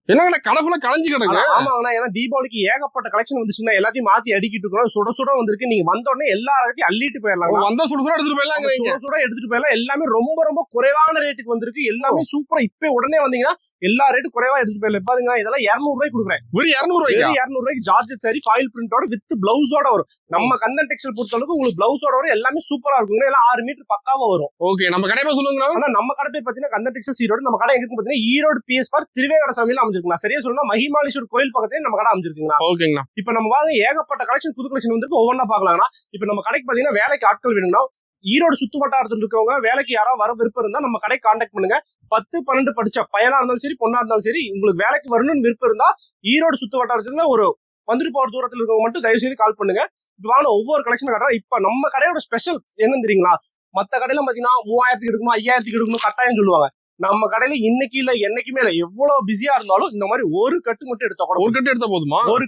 என்ன கடவுள கலஞ்சி கிடக்கு. ஆமாங்கண்ணா, ஏன்னா தீபாவளிக்கு ஏகப்பட்ட கலெக்ஷன் வந்துச்சுன்னா எல்லாத்தையும் மாத்தி அடிக்கிட்டு இருக்கோம். சுட சுட வந்திருக்கு. நீங்க வந்த உடனே எல்லா இடத்தையும் அள்ளிட்டு போயிடலாம். வந்த சுட சுட எடுத்துட்டு போயிடலாம். சுட சுட எடுத்துட்டு போயிடலாம். எல்லாமே ரொம்ப ரொம்ப குறைவான ரேட்டுக்கு வந்திருக்கு. எல்லாமே சூப்பரா. இப்ப உடனே வந்தீங்கன்னா எல்லா ரேட்டும் குறைவா எடுத்துட்டு போயிடலாம். பாருங்க, இதெல்லாம் 200 ரூபாய்க்கு கொடுக்குறேன். ஒரு 200 ரூபாய்க்கு ஜார்ஜெட் சாரி ஃபாயில் பிரிண்டோட வித் பிளவுஸோட வரும். நம்ம கந்தன் டெக்ஸ்டைல் பொறுத்த அளவுக்கு உங்களுக்கு பிளவுஸோட வரும். எல்லாமே சூப்பரா இருக்கும். எல்லாம் 6 மீட்டர் பக்காவா வரும். ஓகே, நம்ம கடை சொல்லுங்க. ஆனா நம்ம கடை பேர் பாத்தீங்கன்னா கந்தன் டெக்ஸ்டைல் ஈரோடு. நம்ம கடை எங்க பாத்தீங்கன்னா ஈரோடு PS பார்க் திருவேங்கட சாமியில அமைஞ்சிருக்கு. சரியா சொல்லணும், மகிமாலீஸ்வர் கோயில் பக்கத்துல நம்ம கடை அமைஞ்சிருக்குங்களா. ஓகேங்களா. இப்ப நம்ம பாருங்க ஏகப்பட்ட கலெக்ஷன், புது கலெக்ஷன் வந்து ஒவ்வொன்னா பாக்கலாம்னா, இப்ப நம்ம கடைக்கு பாத்தீங்கன்னா வேலைக்கு ஆட்கள் வேணும்னா ஈரோடு சுத்து வட்டாரத்தில் இருக்கவங்க வேலைக்கு யாராவது வர விருப்பம் இருந்தா நம்ம கடை கான்டாக்ட் பண்ணுங்க. 10, 12 படிச்ச பையனா இருந்தாலும் சரி, பொண்ணா இருந்தாலும் சரி, உங்களுக்கு வேலைக்கு வரணும்னு விருப்பம் இருந்தா ஈரோடு சுத்து வட்டாரத்துல ஒரு வந்துட்டு போற தூரத்துல இருக்கவங்க மட்டும் தயவு செய்து கால் பண்ணுங்க. இப்ப வாங்க ஒவ்வொரு கலெக்ஷன் காட்டுறோம். இப்ப நம்ம கடையோட ஸ்பெஷல் என்னன்னு தெரியுங்களா? மத்த கடையில பாத்தீங்கன்னா 3000க்கு எடுக்கணும், 5000க்கு எடுக்கணும் கட்டாயம் சொல்லுவாங்க. நம்ம கடையில இன்னைக்கு இல்ல என்னைக்குமே இல்ல, எவ்வளவு பிஸியா இருந்தாலும் இந்த மாதிரி ஒரு கட்டு மட்டும் எடுத்தா கூட. ஒரு கட்டு எடுத்தா போதுமா? ஒரு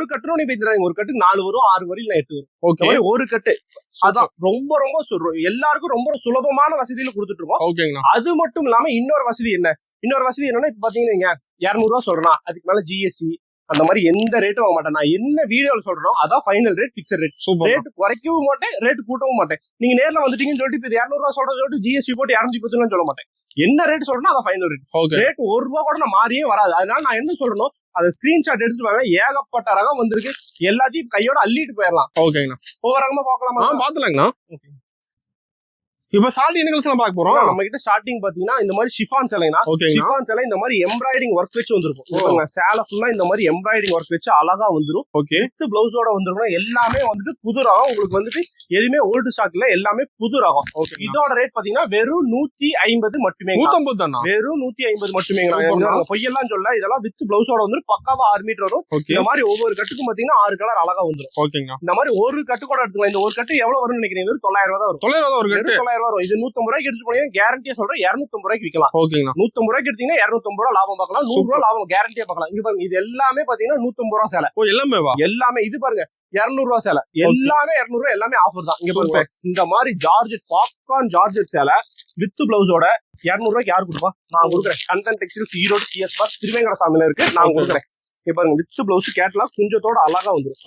கட்டுன்னு நீ போய் ஒரு கட்டு 4 வரும், 6 வரும், இல்ல 8 வரும். ஓகே, ஒரு கட்டு. அதான் ரொம்ப ரொம்ப எல்லாருக்கும் ரொம்ப சுலபமான வசதியில கொடுத்துட்டு இருக்கோம். ஓகேங்களா. அது மட்டும் இல்லாம இன்னொரு வசதி என்னன்னா, இப்ப பாத்தீங்கன்னா 200 ரூபா சொல்றேன், அதுக்கு மேல GST அந்த மாதிரி எந்த ரேட்டும் வாங்க மாட்டேன். நான் என்ன வீடியோல சொல்றோம் அதான் final rate, fixed rate. Rate குறைக்கவும் மாட்டேன், ரேட் கூட்டவும் மாட்டேன். நீங்க நேர்ல வந்துட்டீங்கன்னு சொல்லிட்டு இப்ப 200 ரூபா சொல்லிட்டு GST போட்டு 210 சொல்ல மாட்டேன். என்ன ரேட் சொல்றேன்னா அதான் ஃபைனல் ரேட். ரேட் 1 ரூபா கூட நான் மாறியே வராது. அதனால நான் என்ன சொல்றேன், அதை ஸ்கிரீன்ஷாட் எடுத்துட்டு வாங்க. ஏகப்பட்ட ரகம் வந்திருக்கு, எல்லாத்தையும் கையோட அள்ளிட்டு போயிடலாம். ஓகேங்கண்ணா. ஒவ்வொரு ரகமா பாக்கலாமா? பாத்துலாங்கண்ணா. இப்ப சால்ட் என்ன கலெக்ஷன் பார்க்க போறோம். நம்ம கிட்ட ஸ்டார்டிங் பாத்தீங்கன்னா இந்த மாதிரி ஷிஃபான் சேலைனா, ஷிஃபான் சேலை இந்த மாதிரி எம்ப்ராய்டிங் ஒர்க் வச்சு வந்திருக்கும். சேலை ஃபுல்லா இந்த மாதிரி எம்ப்ராய்டிங் ஒர்க் வச்சு அழகா வந்துரும். ஓகே, வித் பிளவுஸோட வந்துரும். எல்லாமே வந்துட்டு புது ரகம். உங்களுக்கு வந்துட்டு எதுவுமே ஓல்டு ஸ்டாக் இல்ல, எல்லாமே புது ரகம். இதோட ரேட் பாத்தீங்கன்னா வெறும் 150 மட்டுமே. 150 தானா? வெறும் 150 மட்டுமே. பொய்யெல்லாம் சொல்ல, இதெல்லாம் வித் பிளவுஸோட வந்துரும். பக்காவா 6 மீட்டர் வரும். இந்த மாதிரி ஒவ்வொரு கட்டுக்கும் பாத்தீங்கன்னா 6 கலர் அழகா வந்துரும். ஓகேங்க. இந்த மாதிரி ஒரு கட்டு கூட எடுத்துக்கலாம். இந்த ஒரு கட்டு எவ்வளவு வரும்னு நினைக்கிறீங்க? 900 ரூபாய் தான் வரும். 900 ரூபாய் ஒரு கட்டு. 900 ரூபாய் வரும். இது 150 ரூபாய்க்கு எடுத்து போனீங்க, கேரண்டியா சொல்றேன் 250 ரூபாய்க்கு விற்கலாம். ஓகேங்களா. 150 ரூபாய்க்கு எடுத்தீங்கன்னா 250 ரூபாய் லாபம் பார்க்கலாம். 100 ரூபாய் லாபம் கேரண்டியா பார்க்கலாம். இங்க பாருங்க, இது எல்லாமே பாத்தீங்கன்னா 150 ரூபாய் சேலை. எல்லாமே இது பாருங்க 200 ரூபாய் சேலை. எல்லாமே 200 ரூபாய், எல்லாமே ஆஃபர் தான். இங்க பாருங்க, இந்த மாதிரி ஜார்ஜெட் பாப்கார்ன் ஜார்ஜெட் சேலை வித் பிளவுஸோட 200 ரூபாய்க்கு யாரு கொடுப்பா? நான் கொடுக்குறேன். Kandan textiles Erode PS park திருவேங்கட சாமியில இருக்கு, நான் கொடுக்குறேன். இப்ப பாருங்க வித் பிளவுஸ் கேட்டலாக் குஞ்சத்தோட அழகா வந்துரும்.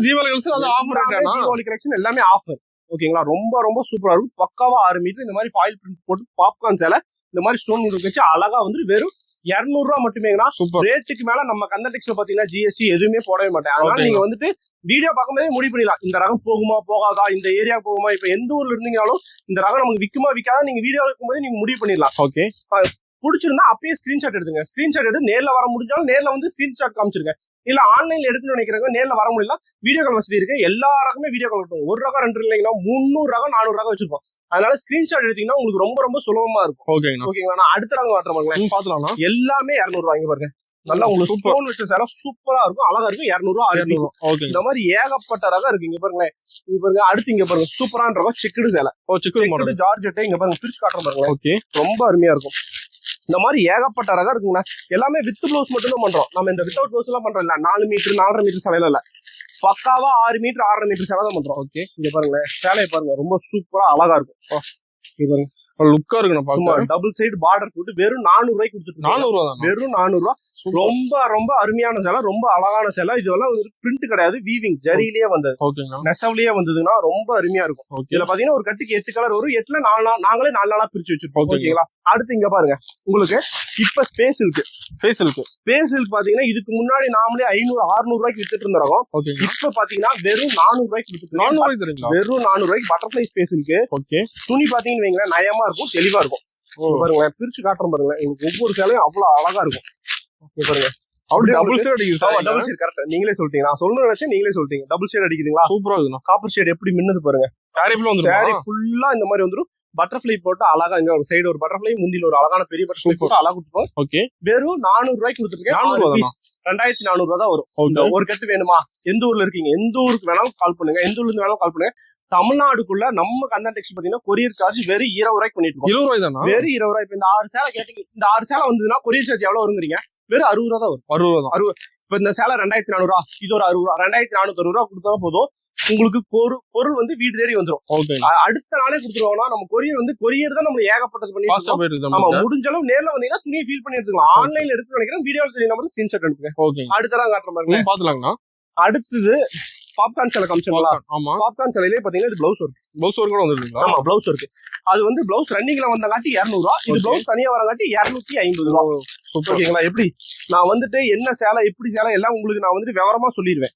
தீபாவளி கலெக்ஷன் எல்லாமே ஆஃபர். ஓகேங்களா, ரொம்ப ரொம்ப சூப்பரா இருக்கும். பக்காவா 6 மீட்டர் இந்த மாதிரி ஃபாயில் பிரிண்ட் போட்டு பாப்கார்ன் சேலை இந்த மாதிரி ஸ்டோன் வச்சு அழகா வந்து வெறும் 200 ரூபாய் மட்டுமேங்கண்ணா. ரேட்டுக்கு மேல நம்ம கந்தன் டெக்ஸ்டைல் பாத்தீங்கன்னா GST எதுவுமே போடவே மாட்டேன். அதனால நீங்க வந்துட்டு வீடியோ பார்க்கும்போதே முடிவு பண்ணிடலாம், இந்த ரகம் போகுமா போகாதா, இந்த ஏரியா போகுமா. இப்ப எந்த ஊர்ல இருந்தீங்கனாலும் இந்த ரகம் நமக்கு விக்குமா விக்காதா நீங்க வீடியோ இருக்கும்போது நீங்க முடிவு பண்ணிடலாம். ஓகே, பிடிச்சிருந்தா அப்பயே ஸ்கிரீன்ஷாட் எடுத்துங்க. ஸ்கிரீன்ஷாட் எடுத்து நேர்ல வர முடிஞ்சாலும் நேர்ல வந்து ஸ்கிரீன்ஷாட் காமிச்சிருங்க. இல்ல ஆன்லைன்ல எடுக்கணும்னு நினைக்கிறவங்க நேர்ல வர முடியல, வீடியோ கால் வசதி இருக்கு. எல்லா ரகமே வீடியோ கால் இருக்கும். ஒரு ரகம் 2 இல்லைங்கன்னா 300 ரகம் 400 ரகம் வச்சிருப்போம். அதனால ஸ்கிரீன்ஷாட் எடுத்தீங்கன்னா உங்களுக்கு ரொம்ப ரொம்ப சுலபமா இருக்கும். ஓகேங்களா. அடுத்த ரகம் பாத்துறோம், பாத்துலாம். எல்லாமே 200 ரூபாய். இங்க பாருங்க, நல்லா உங்களுக்கு ஸ்டோன் வச்ச சேலை சூப்பரா இருக்கும், அழகா இருக்கும். 200 ரூபாய். இந்த மாதிரி ஏகப்பட்ட ரகம் இருக்கு. இங்க பாருங்க, இங்க பாருங்க. அடுத்து இங்க பாருங்க, சூப்பரான ரகம் செக்குடு சேலை. Checked georgette. இங்க பாருங்க, பிரிச்சு காட்டுறோம் பாருங்க. ஓகே, ரொம்ப அருமையா இருக்கும். இந்த மாதிரி ஏகப்பட்ட ரகம் இருக்குங்க. எல்லாமே வித் பிளவுஸ் மட்டும் தான் பண்றோம். நம்ம இந்த வித்தவுட் பிளவுஸ் எல்லாம் பண்றோம் இல்ல. 4 மீட்டர் 4.5 மீட்டர் சேலையில இல்ல, பக்காவா 6 மீட்டர் 6.5 மீட்டர் சேலை தான் பண்றோம். ஓகே, இங்க பாருங்க சேலையை பாருங்க, ரொம்ப சூப்பரா அழகா இருக்கும். இங்க பாருங்க, லுக்கா இருக்கு. டபுள் சைடு பார்டர் போட்டு வெறும் 400 ரூபாய்க்கு கொடுத்துட்டு. 400 ரூபாய், வெறும் 400 ரூபாய். ரொம்ப ரொம்ப அருமையான சேலை, ரொம்ப அழகான சேலை. இதெல்லாம் பிரிண்ட் கிடையாது, வீவிங் ஜரியிலேயே வந்தது, நெசவுலயே வந்ததுன்னா ரொம்ப அருமையா இருக்கும். இதுல பாத்தீங்கன்னா ஒரு கட்டுக்கு 8 கலர் வரும். 8ல 4 நாங்களே 4 நாளா பிரிச்சு வச்சிருப்போம். ஓகேங்களா. அடுத்து இங்க பாருங்க, உங்களுக்கு இப்ப ஸ்பேஸ் இருக்கு. ஸ்பேஸ் இருக்கு பாத்தீங்கன்னா இதுக்கு முன்னாடி நாமளே 500 600 ரூபாய்க்கு வித்துட்டு இருந்தோம். இப்ப பாத்தீங்கன்னா வெறும் 400 ரூபாய்க்கு வித்துட்டு. 400 ரூபாய்க்கு வெறும் 400 ரூபாய்க்கு பட்டர்ஃபிளை ஸ்பேஸ் இருக்கு. ஓகே, துணி பாத்தீங்கன்னு வைங்களேன், நயமா இருக்கும், தெளிவா இருக்கும். பாருங்க, பிரிச்சு காட்டுறோம் பாருங்க. ஒவ்வொரு சேலையும் அவ்வளவு அழகா இருக்கும். பாருங்க, டபுள் ஷேட் கரெக்ட். நீங்களே சொல்லிட்டீங்க, நான் சொல்லணும்னு நினைச்சேன், நீங்களே சொல்லிட்டீங்க. டபுள் ஷேட் அடிக்குதுங்களா, சூப்பரா இருக்கு. காப்பர் ஷேட் எப்படி மின்னது பாருங்க. சாரி ஃபுல்லா இந்த மாதிரி வந்துரும். பட்டர்ஃபிளை போட்டு அழகா, இங்க ஒரு சைடு ஒரு பட்டர்ஃபிளை, முந்தில ஒரு அழகான பெரிய பட்டர்ஃபிளை போட்டு அழகா கொடுத்துருக்கோம். ஓகே, வெறும் 400 ரூபாய்க்கு கொடுத்துருக்கேன். 2400 ரூபாய் தான் வரும். ஒரு கட்டு வேணுமா? எந்த ஊர்ல இருக்கீங்க, எந்த ஊருக்கு வேணாலும் கால் பண்ணுங்க, எந்த ஊர்ல இருந்து வேணாலும் கால் பண்ணுங்க. தமிழ்நாடுக்குள்ள நம்ம கந்தன் டெக்ஸ்டைல் பாத்தீங்கன்னா கொரியர் சார்ஜ் வெறும் 20 ரூபாய்க்கு பண்ணிட்டு இருக்கோம். 20 ரூபாய் தானா? வெறும் 20 ரூபாய். இப்ப இந்த 6 சேலை கேட்டீங்க, இந்த 6 சேலை வந்ததுன்னா கொரியர் சார்ஜ் எவ்வளவு வருங்கிறீங்க? வெறும் 60 ரூபாய் தான் வரும். 60 இப்ப இந்த சேலை 2400 ரூபா, இது ஒரு 60 ரூபா, 2460 ரூபா கொடுத்தா போதும். உங்களுக்கு பொருள் வந்து வீடு தேடி வந்துரும். அடுத்த நாளே கொடுத்துருவோம்னா நம்ம கொரியர் தான் நம்ம ஏகப்பட்டது பண்ணி. ஆமா, முடிஞ்ச அளவு நேர்ல வந்தீங்கன்னா துணியை ஃபீல் பண்ணி எடுத்துக்கலாம். ஆன்லைன்ல எடுத்து நினைக்கிறேன், வீடியோல தெரிய நம்பருக்கு ஸ்கிரீன்ஷாட் அனுப்புங்க. அடுத்ததான் காட்டுற மாதிரி பாத்துலாங்கண்ணா. அடுத்தது பாப்கார்ன் சேலை காமிச்சோங்களா? ஆமா, பாப்கார்ன் சேலையிலே பாத்தீங்கன்னா இது பிளவுஸ் ஒர்க் கூட வந்துருக்கு. ஆமா, பிளவுஸ் ஒர்க். அது வந்து பிளவுஸ் ரன்னிங்ல வந்தங்காட்டி 200 ரூபா, இது பிளவுஸ் தனியா வரங்காட்டி 250 ரூபா. ஓகேங்களா? எப்படி நான் வந்துட்டு என்ன சேலை எப்படி சேலை எல்லாம் உங்களுக்கு நான் வந்துட்டு விவரமா சொல்லிடுவேன்.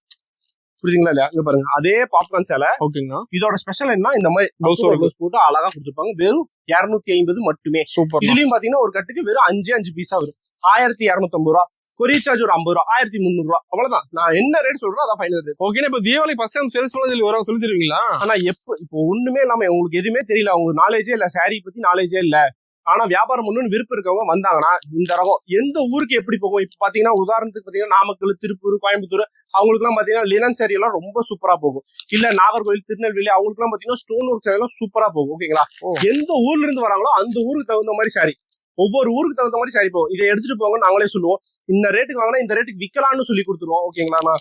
புரியுதுங்களா இல்லையா? இங்க பாருங்க, அதே பாப்கார்ன் சேலை. ஓகேங்களா? இதோட ஸ்பெஷல் என்ன, இந்த மாதிரி பிளவுஸ் போட்டு அழகா கொடுத்துருப்பாங்க. வெறும் 250 மட்டுமே. சூப்பர். இதுலயும் பாத்தீங்கன்னா ஒரு கட்டுக்கு வெறும் 5 பீஸா வரும். 1250 ரூபா. கொரியர் சார்ஜ் ஒரு 50 ரூபா, 1300 ரூபா. அவ்வளவுதான். நான் என்ன ரேட் சொல்றேன் அதான் ஃபைனல் ரேட். ஓகே, இப்ப தீபாவளி ஃபர்ஸ்ட் டைம் சேல்ஸ் பண்ணது வரும் சொல்லி தருவீங்களா? ஆனா இப்போ ஒண்ணுமே இல்லாம உங்களுக்கு எதுவுமே தெரியல, உங்களுக்கு நாலேஜே இல்ல, சாரி பத்தி நாலேஜே இல்ல, ஆனா வியாபாரம் பண்ணணும்னு விருப்பம் இருக்கவங்க வந்தாங்கன்னா இந்த ரகம் எந்த ஊருக்கு எப்படி போகும். இப்ப பாத்தீங்கன்னா உதாரணத்துக்கு பாத்தீங்கன்னா நாமக்கல், திருப்பூர், கோயம்புத்தூர் அவங்களுக்கு எல்லாம் பாத்தீங்கன்னா லினன் சாரி எல்லாம் ரொம்ப சூப்பரா போகும். இல்ல நாகர்கோவில், திருநெல்வேலி அவங்களுக்கு எல்லாம் பாத்தீங்கன்னா ஸ்டோன் ஒர்க் சாரி எல்லாம் சூப்பரா போகும். ஓகேங்களா? எந்த ஊர்ல இருந்து வராங்களோ அந்த ஊருக்கு தகுந்த மாதிரி சாரி, ஒவ்வொரு ஊருக்கு தகுந்த மாதிரி சாரி போகும். இதை எடுத்துட்டு போங்க, நாங்களே சொல்லுவோம். இந்த ரேட்டுக்கு வாங்கினா இந்த ரேட்டுக்கு விக்கலாம்னு சொல்லி கொடுத்துருவோம். ஓகேங்களா?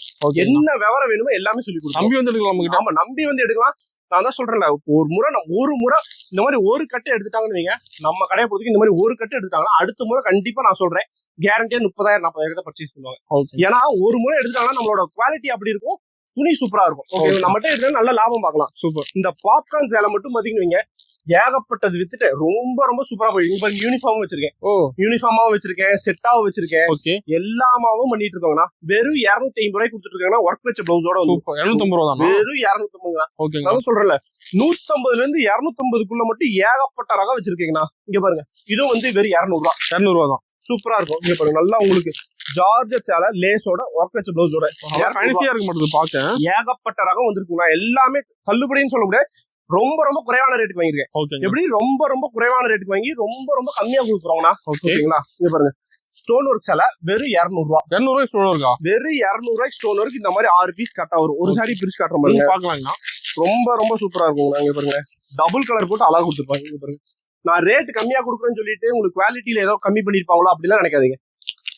என்ன விவரம் வேணுமோ எல்லாமே சொல்லி கொடுத்துருவோம். நம்பி வந்து எடுக்கலாம். ஆமா, நம்பி வந்து எடுக்கலாம். நான் தான் சொல்றேன்ல, ஒரு முறை இந்த மாதிரி ஒரு கட்டு எடுத்துட்டாங்கன்னு வைங்க, நம்ம கடையை பொறுத்துக்கு இந்த மாதிரி ஒரு கட்டு எடுத்துட்டாங்கன்னா அடுத்த முறை கண்டிப்பா நான் சொல்றேன் கேரண்டியா 30,000 40,000 பர்ச்சேஸ் பண்ணுவாங்க. ஏன்னா ஒரு முறை எடுத்துட்டாங்கன்னா நம்மளோட குவாலிட்டி அப்படி இருக்கும், துணி சூப்பரா இருக்கும். ஓகே, நம்மகிட்ட எடுத்தா நல்ல லாபம் பார்க்கலாம். சூப்பர். இந்த பாப்கார்ன் சேலை மட்டும் பாத்தீங்கன்னு வைங்க, ஏகப்பட்டது வித்துட்டு ரொம்ப சூப்பரா போயிடும். இப்ப யூனிஃபார்ம் வச்சிருக்கேன், யூனிஃபார்மாவும் வச்சிருக்கேன், செட்டாவும் வச்சிருக்கேன், எல்லாமாவும் பண்ணிட்டு இருக்கோம்னா வெறும் 250 ரூபாய் கொடுத்துட்டு இருக்காங்கன்னா ஒர்க் வச்ச பிளவுஸோட 250 ரூபா தான். வெறும் 250 தான். நான் சொல்றேன்ல, 150ல இருந்து 250க்குள்ள மட்டும் ஏகப்பட்ட ரகம் வச்சிருக்கீங்கன்னா இங்க பாருங்க, இதுவும் வந்து வெறும் 200 ரூபா தான். சூப்பரா இருக்கும். இங்க பாருங்க, நல்லா உங்களுக்கு ஜார்ஜெட் சேலை லேஸோட ஒர்க் வச்ச பிளவுஸோட ஃபேன்சியா இருக்க மாட்டேங்குது பாக்க. ஏகப்பட்ட ரகம் வந்திருக்குங்க. எல்லாமே தள்ளுபடின்னு சொல்ல முடியாது, ரொம்ப குறைவான ரேட்டுக்கு வாங்கிருக்கேன். எப்படி ரொம்ப குறைவான ரேட்டுக்கு வாங்கி ரொம்ப கம்மியா கொடுக்குறோம்னா. ஓகேங்களா? இங்க பாருங்க, ஸ்டோன் ஒர்க் சேலை வெறும் 200 ரூபா. 200 ரூபாய் ஸ்டோன் ஒர்க்கா? வெறும் 200 ரூபாய் ஸ்டோன் ஒர்க். இந்த மாதிரி 6 பீஸ் கட்டா வரும். ஒரு சாரி பிரிச்சு காட்டுற மாதிரி பாக்கலாம்னா ரொம்ப சூப்பரா இருக்கும். இங்க பாருங்க, டபுள் கலர் போட்டு அழகா கொடுத்துருப்பாங்க. இங்க பாருங்க, நான் ரேட் கம்மியா கொடுக்குறேன்னு சொல்லிட்டு உங்களுக்கு குவாலிட்டியில ஏதோ கம்மி பண்ணிருப்பாங்களோ அப்படிலாம் நினைக்காதீங்க.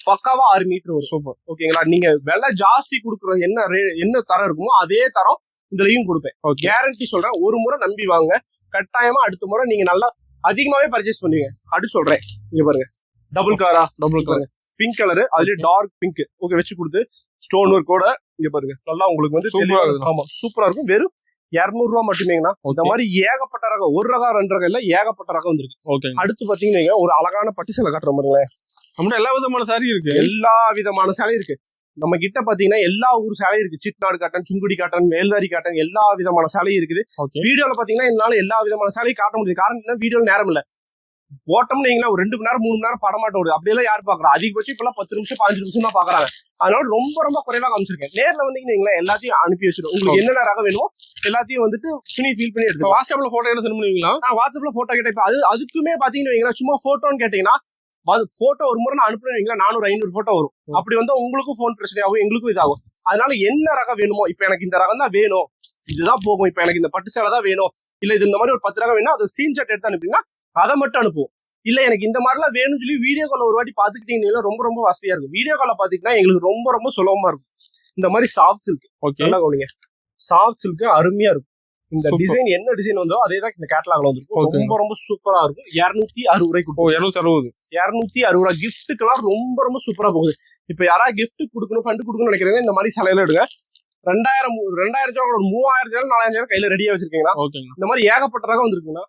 பக்காவா 6 மீட்டர் வரும். சூப்பர். ஓகேங்களா? நீங்க விலை ஜாஸ்தி கொடுக்குற என்ன தரம் இருக்குமோ அதே தரம் இதுலயும் கொடுப்பேன். கேரண்டி சொல்றேன். ஒரு முறை நம்பி வாங்க, கட்டாயமா அடுத்த முறை நீங்க நல்லா அதிகமாவே பர்ச்சேஸ் பண்ணுவீங்க. அடுத்து சொல்றேன், இங்க பாருங்க, டபுள் கலர் பிங்க் கலர், அதுலயே டார்க் பிங்க். ஓகே, வச்சு கொடுத்து ஸ்டோன் ஒர்க்கோட இங்க பாருங்க, நல்லா உங்களுக்கு வந்து சூப்பரா இருக்கும். வெறும் 200 ரூபா மட்டுமேங்கண்ணா. இந்த மாதிரி ஏகப்பட்ட ரகம், ஒரு ரகம் 2 ரகம் இல்ல, ஏகப்பட்ட ரகம் வந்துருக்கு. அடுத்து பாத்தீங்கன்னா ஒரு அழகான பட்டு சேலை காட்டுற மாதிரிங்களேன். நம்மகிட்ட எல்லா விதமான சாரி இருக்கு. எல்லா விதமான சேலை இருக்கு நம்ம கிட்ட. பாத்தீங்கன்னா எல்லா ஊர் சேலை இருக்கு. சிட்நாடு காட்டன், சுங்குடி காட்டன், மேல்தாரி காட்டன், எல்லா விதமான சேலையும் இருக்குது. வீடியோல பாத்தீங்கன்னா என்னால எல்லா விதமான சேலையும் காட்ட முடியுது. காரணம் என்ன, வீடியோல நேரம் இல்ல. போட்டோம்னு வைங்களா, ஒரு 2 மணி நேரம் 3 மணி நேரம் படமாட்ட ஓடுது. அப்படியெல்லாம் யாரு பாக்குறா? அதிகபட்சம் இப்பெல்லாம் 10 நிமிஷம் 15 நிமிஷம் தான் பாக்குறாங்க. அதனால ரொம்ப குறைவா காமிச்சிருக்கேன். நேர்ல வந்தீங்கன்னா எல்லாத்தையும் அனுப்பி வச்சிடும். உங்களுக்கு என்னென்ன ரகம் வேணுமோ எல்லாத்தையும் வந்துட்டு துணி ஃபீல் பண்ணி எடுத்து வாட்ஸ்அப்ல போட்டோ எடுத்து சென்ட் பண்ணுவீங்களா? வாட்ஸ்அப்ல போட்டோ கேட்டேன். இப்ப அதுக்குமே பாத்தீங்கன்னா வைங்களா, சும்மா போட்டோன்னு கேட்டீங்கன்னா போட்டோ ஒரு முறை நான் அனுப்புறீங்களா 400-500 போட்டோ வரும். அப்படி வந்து உங்களுக்கும் போன் பிரச்சனையாகும், எங்களுக்கும் இதாகும். அதனால என்ன ரகம் வேணுமோ, இப்ப எனக்கு இந்த ரகம் தான் வேணும், இதுதான் போகும், இப்ப எனக்கு இந்த பட்டு சேலை தான் வேணும், இல்ல இது இந்த மாதிரி ஒரு 10 ரகம் வேணும், அதை ஸ்கிரீன்ஷாட் எடுத்து அனுப்பிங்கன்னா அதை மட்டும் அனுப்புவோம். இல்ல எனக்கு இந்த மாதிரிலாம் வேணும்னு சொல்லி வீடியோ கால ஒரு வாட்டி பாத்துக்கிட்டீங்கன்னா ரொம்ப வசதியா இருக்கும். வீடியோ கால பாத்தீங்கன்னா எங்களுக்கு ரொம்ப சுலபமா இருக்கும். இந்த மாதிரி சாஃப்ட் சில்க். ஓகே, நல்லா கவனிங்க, சாஃப்ட் சில்க் அருமையா இருக்கும். இந்த டிசைன் என்ன டிசைன் வந்தோ அதே தான் இந்த கேட்டலாக்ல வந்துருக்கும். ரொம்ப சூப்பரா இருக்கும். 260 ரூபாய்க்கு. 260 ரூபாய் கிஃப்ட்டுக்கெல்லாம் ரொம்ப சூப்பரா போகுது. இப்ப யாராவது கிஃப்ட் கொடுக்கணும், ஃபண்ட் கொடுக்கணும்னு நினைக்கிறீங்க, இந்த மாதிரி சேலையெல்லாம் எடுங்க. 2000 ரூபாய் ஒரு 3000 4000 கையில ரெடியா வச்சிருக்கீங்களா? இந்த மாதிரி ஏகப்பட்ட ரகம் வந்துருக்குங்களா?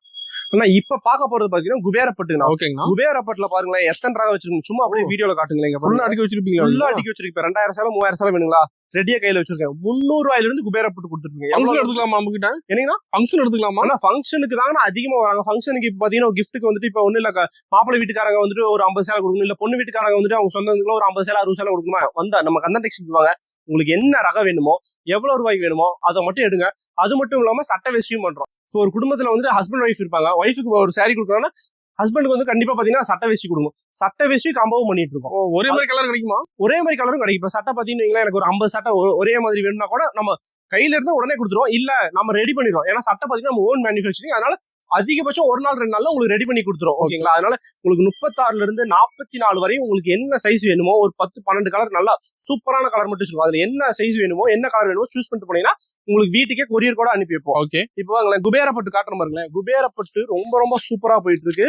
ஆனா இப்ப பாக்க போறது பாத்தீங்கன்னா குபேரப்பட்டுனா. குபேரப்பட்டுல பாருங்களேன் எத்தனை ரகம் வச்சிருக்கீங்க, சும்மா அப்படியே வீடியோல காட்டுங்களேன். ஃபுல்லா அடுக்கி வச்சிருப்பீங்க. 2000 சேலை 3000 சேலை வேணுங்களா? ரெடியா கையில வச்சிருக்கேன். 300 ரூபாயில இருந்து குபேரப்பட்டு கொடுத்துருக்கீங்க. எவ்வளவு எடுத்துக்கலாமா? நம்ம கிட்ட என்னன்னா ஃபங்க்ஷன் எடுத்துக்கலாமா? ஆனா ஃபங்க்ஷனுக்கு தாங்க அதிகமா வராங்க. ஃபங்க்ஷனுக்கு இப்ப பாத்தீங்கன்னா கிஃப்ட்டுக்கு வந்துட்டு இப்ப ஒண்ணு இல்ல, மாப்பிள்ளை வீட்டுக்காரங்க வந்துட்டு ஒரு 50 சேலை கொடுக்கணும், இல்ல பொண்ணு வீட்டுக்காரங்க வந்துட்டு அவங்க சொந்தங்களுக்குள்ள ஒரு 50 சேலை 60 சேலை கொடுக்குமா? வந்தா நம்ம கந்தன் டெக்ஸ்டைல்ஸ் வாங்க. உங்களுக்கு என்ன ரகம் வேணுமோ, எவ்வளவு ரூபாய்க்கு வேணுமோ அதை மட்டும் எடுங்க. அது மட்டும் இல்லாம சட்டை வேஷ்டியும் பண்றோம். இப்போ ஒரு குடும்பத்துல வந்து ஹஸ்பண்ட் ஒய்ஃப் இருப்பாங்க. ஒய்ஃபுக்கு ஒரு சாரி கொடுக்குறாங்கன்னா ஹஸ்பண்டுக்கு வந்து கண்டிப்பா பாத்தீங்கன்னா சட்டை வேஷ்டி கொடுக்கணும். சட்டை வேஷ்டி காம்போவும் பண்ணிட்டு இருக்கோம். ஒரே மாதிரி கலர் கிடைக்குமா? ஒரே மாதிரி கலரும் கிடைக்கும். இப்ப சட்டை பாத்தீங்கன்னா எனக்கு ஒரு 50 சட்டை ஒரே மாதிரி வேணும்னா கூட நம்ம கையில இருந்தா உடனே கொடுத்துருவோம். இல்ல நம்ம ரெடி பண்ணிடுவோம். ஏன்னா சட்டை பாத்தீங்கன்னா நம்ம ஓன் மேனுஃபேக்சரிங், அதனால அதிகபட்சம் ஒரு நாள் 2 நாள்ல உங்களுக்கு ரெடி பண்ணி கொடுத்துரும். ஓகேங்களா? அதனால உங்களுக்கு 36ல இருந்து 44 வரையும் உங்களுக்கு என்ன சைஸ் வேணுமோ ஒரு 10-12 கலர் நல்லா சூப்பரான கலர் மட்டும் வச்சிருக்கோம். அதுல என்ன சைஸ் வேணுமோ என்ன கலர் வேணுமோ சூஸ் பண்ணிட்டு போனீங்கன்னா உங்களுக்கு வீட்டுக்கே கொரியர் கூட அனுப்பி வைப்போம். ஓகே. இப்போ குபேரப்பட்டு காட்டுற பாருங்களேன். குபேரப்பட்டு ரொம்ப ரொம்ப சூப்பரா போயிட்டு இருக்கு.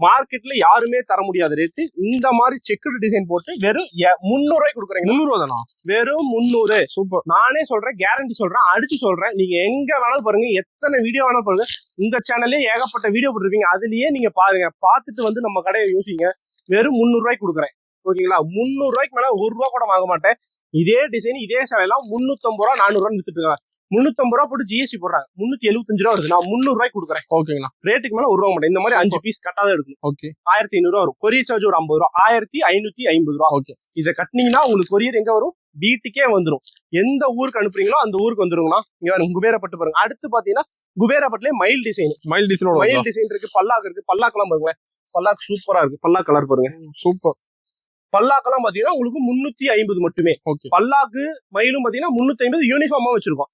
மார்க்கெட்ல யாருமே தர முடியாத ரேட்டு. இந்த மாதிரி செக்குடு டிசைன் போட்டு வெறும் 300 ரூபாய்க்கு கொடுக்குறீங்க. 300 தானா? வெறும் 300. சூப்பர். நானே சொல்றேன், கேரண்டி சொல்றேன், அடிச்சு சொல்றேன். நீங்க எங்க வேணாலும் பாருங்க, எத்தனை வீடியோ வேணாலும் பாருங்க. இந்த சேனல்லே ஏகப்பட்ட வீடியோ போட்டுருப்பீங்க. அதுலயே நீங்க பாருங்க, பார்த்துட்டு வந்து நம்ம கடையை யோசிங்க. வெறும் 300 ரூபாய்க்கு கொடுக்குறேன். ஓகேங்களா? 300 ரூபாய்க்கு மேல 1 ரூபா கூட வாங்க மாட்டேன். இதே டிசைன் இதே சேலையெல்லாம் 350 ரூபா 400 ரூபான்னு வித்துட்டு இருக்காங்க. 350 ரூபா போட்டு ஜிஎஸ்டி போடுறாங்க. 375 ரூபா வருது. நான் 300 ரூபாய்க்கு கொடுக்குறேன். ஓகேங்களா? ரேட்டுக்கு மேல 1 ரூபா மாட்டேன். இந்த மாதிரி 5 பீஸ் கட்டாதான் எடுக்கணும். ஓகே. 1500 ரூபா வரும். கொரியர் சார்ஜ் ஒரு 50 ரூபா. 1550 ரூபா. ஓகே. இதை கட்டினீங்கன்னா உங்களுக்கு கொரியர் எங்க வரும்? வீட்டுக்கே வந்துடும். எந்த ஊருக்கு அனுப்புறீங்களோ அந்த ஊருக்கு வந்துருங்கண்ணா. இங்க குபேரப்பட்டு பாருங்க. அடுத்து பாத்தீங்கன்னா குபேரப்பட்டுலயே மயில் டிசைன் இருக்கு, பல்லாக்கு இருக்கு. பல்லாக்கெல்லாம் பாருங்களேன். பல்லாக்கு சூப்பரா இருக்கு. பல்லாக்கு கலர் பாருங்க, சூப்பர். பல்லாக்கெல்லாம் பாத்தீங்கன்னா உங்களுக்கு 350 மட்டுமே. பல்லாக்கு மயிலும் பாத்தீங்கன்னா 350 யூனிஃபார்மா வச்சிருக்கோம்.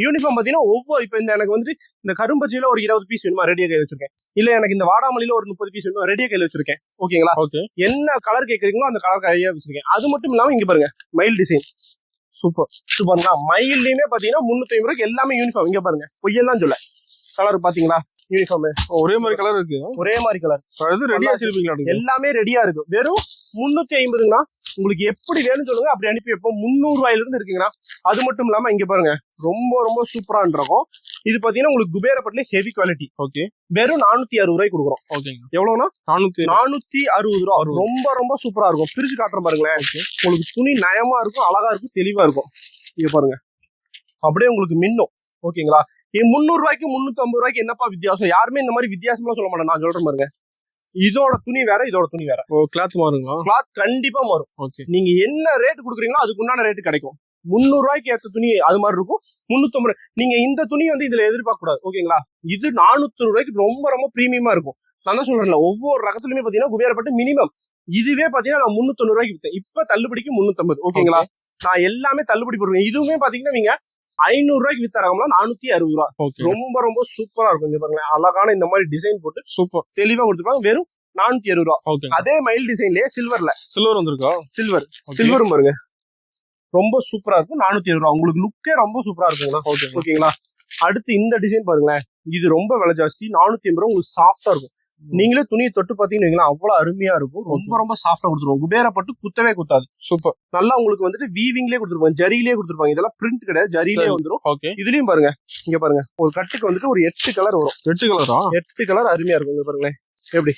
யூனிஃபார்ம் பாத்தீங்கன்னா ஒவ்வொரு இப்ப இந்த எனக்கு வந்துட்டு இந்த கரும்பச்சியில ஒரு 20 பீஸ் வேணுமா ரெடியா கையில் வச்சிருக்கேன். இல்ல எனக்கு இந்த வாடாமலியில ஒரு 30 பீஸ் வேணுமா ரெடியா கையில் வச்சிருக்கேன். ஓகேங்களா? என்ன கலர் கேக்குறீங்களோ அந்த கலர் கையா வச்சிருக்கேன். அது மட்டும் இல்லாம இங்க பாருங்க மயில் டிசைன் சூப்பர் சூப்பர்னா. மயிலையுமே பாத்தீங்கன்னா 350 ரூபாய்க்கு எல்லாமே யூனிஃபார்ம். இங்க பாருங்க, பொய்யெல்லாம் சொல்ல. கலர் பாத்தீங்களா? யூனிஃபார்ம் ஒரே மாதிரி கலர் இருக்கு. ஒரே மாதிரி கலர் ரெடியா வச்சிருப்பீங்களா? எல்லாமே ரெடியா இருக்கு. வெறும் 350ங்கண்ணா. உங்களுக்கு எப்படி வேணும்னு சொல்லுங்க, அப்படி அனுப்பி வைப்போம். 300 ரூபாயில இருந்து இருக்குங்கண்ணா. அது மட்டும் இல்லாம இங்க பாருங்க, ரொம்ப ரொம்ப சூப்பரா இருக்கும். இது பாத்தீங்கன்னா உங்களுக்கு குபேரப்பட்டுல ஹெவி குவாலிட்டி. ஓகே. வெறும் 460 ரூபாய்க்கு கொடுக்குறோம். ஓகேங்க. எவ்வளவுனா? 460 ரூபா. ரொம்ப ரொம்ப சூப்பரா இருக்கும். பிரிச்சு காட்டுற பாருங்களேன். உங்களுக்கு துணி நயமா இருக்கும், அழகா இருக்கும், தெளிவா இருக்கும். இங்க பாருங்க, அப்படியே உங்களுக்கு மின்னும். ஓகேங்களா? 300 ரூபாய்க்கு 350 ரூபாய்க்கு என்னப்பா வித்தியாசம்? யாருமே இந்த மாதிரி வித்தியாசமா சொல்ல மாட்டேன். நான் சொல்றேன் பாருங்க, இதோட துணி வேற, இதோட துணி வேற. கிளாத் மாறுங்களா? கிளாத் கண்டிப்பா மாறும். நீங்க என்ன ரேட் கொடுக்குறீங்களோ அதுக்கு உண்டான ரேட் கிடைக்கும். 300 ரூபாய்க்கு ஏற்ற துணி அது மாதிரி இருக்கும். 350 நீங்க இந்த துணி வந்து இதுல எதிர்பார்க்க கூடாது. ஓகேங்களா? இது 400 ரூபாய்க்கு ரொம்ப ரொம்ப பிரீமியமா இருக்கும். நான் தான் சொல்றேன்ல, ஒவ்வொரு ரகத்துலயுமே பாத்தீங்கன்னா குபேரப்பட்டு மினிமம் இதுவே பாத்தீங்கன்னா நான் 390 ரூபாய்க்கு வித்தேன். இப்ப தள்ளுபடிக்கு 350. ஓகேங்களா? நான் எல்லாமே தள்ளுபடி போடுவேன். இதுவுமே பாத்தீங்கன்னா நீங்க 500 ரூபாய்க்கு வித்தராங்களா 460 ரூபா. ரொம்ப ரொம்ப சூப்பரா இருக்கும். இங்க பாருங்க, அழகான இந்த மாதிரி டிசைன் போட்டு சூப்பர் தெளிவா கொடுத்துருப்பாங்க. வெறும் 460 ரூபா. அதே மயில் டிசைன்லயே சில்வர் வந்திருக்கா? சில்வரும் பாருங்க, ரொம்ப சூப்பரா இருக்கும். 460 ரூபா. உங்களுக்கு லுக்கே ரொம்ப சூப்பரா இருக்குங்களா? ஓகேங்களா? அடுத்து இந்த டிசைன் பாருங்களேன். இது ரொம்ப விலை ஜாஸ்தி. 450 ரூபா. உங்களுக்கு சாஃப்டா இருக்கும். நீங்களே துணியை தொட்டு பாத்தீங்கன்னா அவ்வளவு அருமையா இருக்கும். ரொம்ப ரொம்ப சாஃப்டா கொடுத்துருவோம். குபேரப்பட்டு குத்தவே குத்தாது. சூப்பர். நல்லா உங்களுக்கு வந்துட்டு வீவிங்லேயே கொடுத்துருப்பாங்க, ஜரியிலே கொடுத்துருப்பாங்க. இதெல்லாம் பிரிண்ட் கிடையாது, ஜரியிலே வந்துடும். இதுலயும் பாருங்க, இங்க பாருங்க, ஒரு கட்டுக்கு வந்துட்டு ஒரு 8 கலர் வரும். 8 கலரா? 8 கலர் அருமையா இருக்கும். இங்க பாருங்களேன், எப்படி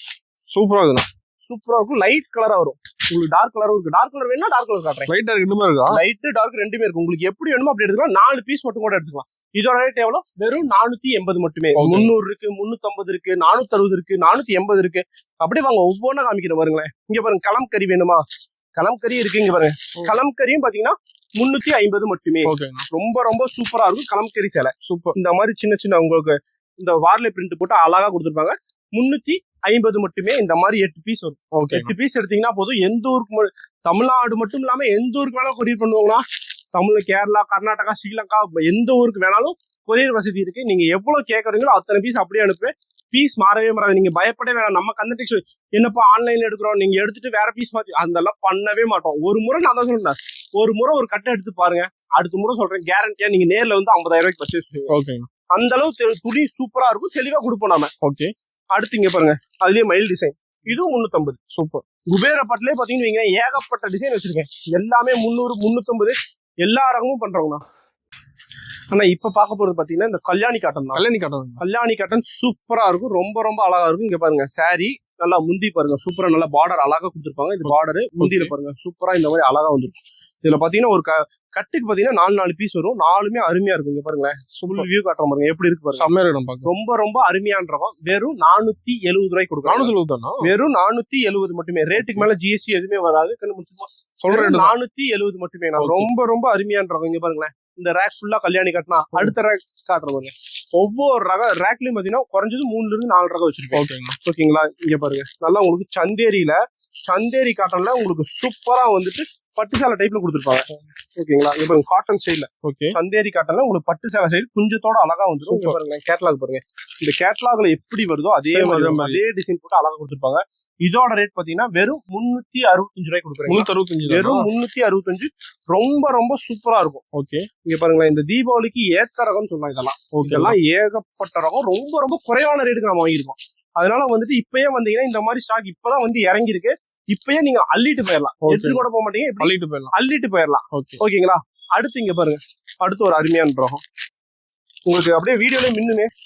சூப்பரா இருக்குண்ணா. சூப்பரா இருக்கும். லைட் கலரா வரும். உங்களுக்கு டார்க் கலரும் இருக்கு. டார்க் கலர் வேணும்னா டார்க் கலர் காட்டுறேன். லைட் டார்க் ரெண்டுமே இருக்கா? லைட் டார்க் ரெண்டுமே இருக்கு. உங்களுக்கு எப்படி வேணுமோ அப்படி எடுத்துக்கலாம். 4 பீஸ் மட்டும் கூட எடுத்துக்கலாம். இதோட ரேட் எவ்வளவு? வெறும் 480 மட்டுமே. 300 இருக்கு, 350 இருக்கு, 460 இருக்கு, 480 இருக்கு. அப்படி வாங்க, ஒவ்வொன்றும் காமிக்கிறேன் பாருங்களேன். இங்க பாருங்க, கலம்கறி வேணுமா? கலம்கறி இருக்கு. இங்க பாருங்க, கலம்கரியும் பாத்தீங்கன்னா 350 மட்டுமே. ரொம்ப ரொம்ப சூப்பரா இருக்கும். கலம்கரி சேலை சூப்பர். இந்த மாதிரி சின்ன சின்ன உங்களுக்கு இந்த வார்லே பிரிண்ட் போட்டு அழகா கொடுத்துருப்பாங்க. 350 மட்டுமே. இந்த மாதிரி 8 பீஸ் வரும். 8 பீஸ் எடுத்தீங்கன்னா போதும். எந்த ஊருக்கு, தமிழ்நாடு மட்டும் இல்லாம எந்த ஊருக்கு வேணாலும் கொரியர் பண்ணுவாங்கன்னா, தமிழ், கேரளா, கர்நாடகா, ஸ்ரீலங்கா, எந்த ஊருக்கு வேணாலும் கொரியர் வசதி இருக்கு. நீங்க எவ்வளவு கேட்கறீங்களோ அத்தனை பீஸ் அப்படியே அனுப்புவேன். பீஸ் மாறவே மாறாது. நீங்க பயப்படவே வேணாம். நம்ம கன்சல்டேஷன் என்னப்பா ஆன்லைன்ல எடுக்கிறோம், நீங்க எடுத்துட்டு வேற பீஸ் மாத்தி அதெல்லாம் பண்ணவே மாட்டோம். ஒரு முறை நான் தான் சொல்றேன், ஒரு முறை ஒரு கட்டை எடுத்து பாருங்க. அடுத்த முறை சொல்றேன், கேரண்டியா நீங்க நேர்ல வந்து 50,000 ரூபாய்க்கு பர்ச்சேஸ் பண்ணுவீங்க. அந்த அளவு துணி சூப்பரா இருக்கும், தெளிவா கொடுப்போம் நாம. ஓகே. அடுத்து இங்க பாருங்க, அதுலயே மயில் டிசைன். இதுவும் 350. சூப்பர். குபேரப்பட்டுலயே பாத்தீங்கன்னா ஏகப்பட்ட டிசைன் வச்சிருக்கேன். எல்லாமே 300, 350 எல்லா ரகமும் பண்றோங்கண்ணா. ஆனா இப்ப பாக்க போறது பாத்தீங்கன்னா இந்த கல்யாணி காட்டன் தான். கல்யாணி காட்டன் சூப்பரா இருக்கும். ரொம்ப ரொம்ப அழகா இருக்கும். இங்க பாருங்க, சாரி நல்லா முந்தி பாருங்க, சூப்பரா நல்லா பார்டர் அழகா கொடுத்துருப்பாங்க. இது பார்டர் முந்தியில பாருங்க, சூப்பரா இந்த மாதிரி அழகா வந்துருக்கும். இதுல பாத்தீங்கன்னா ஒரு கட்டுக்கு பாத்தீங்கன்னா 4 பீஸ் வரும். 4மே அருமையா இருக்கும். இங்க பாருங்களேன், ஃபுல் வியூ காட்டுறோம் பாருங்க, எப்படி இருக்கு பாருங்க. ரொம்ப ரொம்ப அருமையான்றோம். வெறும் 470 ரூபாய்க்கு கொடுக்கும். 470 வெறும் 470 மட்டுமே. ரேட்டுக்கு மேல ஜிஎஸ்டி எதுவுமே வராது. சொல்றேன், 470 மட்டுமே. ரொம்ப ரொம்ப அருமையான்றோம். இங்க பாருங்களேன், இந்த ரேக் ஃபுல்லா கல்யாணி கட்டினா அடுத்த ரேக் காட்டுறவங்க ஒவ்வொரு ரேக்லயும் பாத்தீங்கன்னா குறைஞ்சது 3 இருந்து 4 ரகம் வச்சிருக்கோம். ஓகேங்களா? இங்க பாருங்க, நல்லா உங்களுக்கு சந்தேரி காட்டன்ல உங்களுக்கு சூப்பரா வந்துட்டு பட்டுசாலை டைப்ல கொடுத்துருப்பாங்க. ஓகேங்களா? இப்ப காட்டன் ஸ்டைல்ல ஓகே சந்தேரி காட்டன்ல உங்களுக்கு பட்டு சேலை ஸ்டைல் குஞ்சத்தோட அழகா வந்துரும். இங்க பாருங்க கேட்டலாக் பாருங்க. இந்த கேட்டலாக்ல எப்படி வருதோ அதே மாதிரி அதே டிசைன் போட்டு அழகா கொடுத்துருப்பாங்க. இதோட ரேட் பாத்தீங்கன்னா வெறும் 365 ரூபாய் கொடுக்குறேன். 365 வெறும் 365. ரொம்ப ரொம்ப சூப்பரா இருக்கும். ஓகே இங்க பாருங்களேன், இந்த தீபாவளிக்கு ஏத்த ரகம்னு சொல்லலாம் இதெல்லாம். இதெல்லாம் ஏகப்பட்ட ரகம். ரொம்ப ரொம்ப குறைவான ரேட்டுக்கு நம்ம வாங்கியிருக்கோம். அதனால வந்துட்டு இப்பயே வந்தீங்கன்னா இந்த மாதிரி ஸ்டாக் இப்பதான் வந்து இறங்கி இருக்கு. இப்பயே நீங்க அள்ளிட்டு போயிடலாம். எடுத்து கூட போக மாட்டீங்க, அள்ளிட்டு போயிடலாம். ஓகேங்களா? அடுத்து இங்க பாருங்க, அடுத்து ஒரு அருமையான ரகம் உங்களுக்கு அப்படியே வீடியோலயே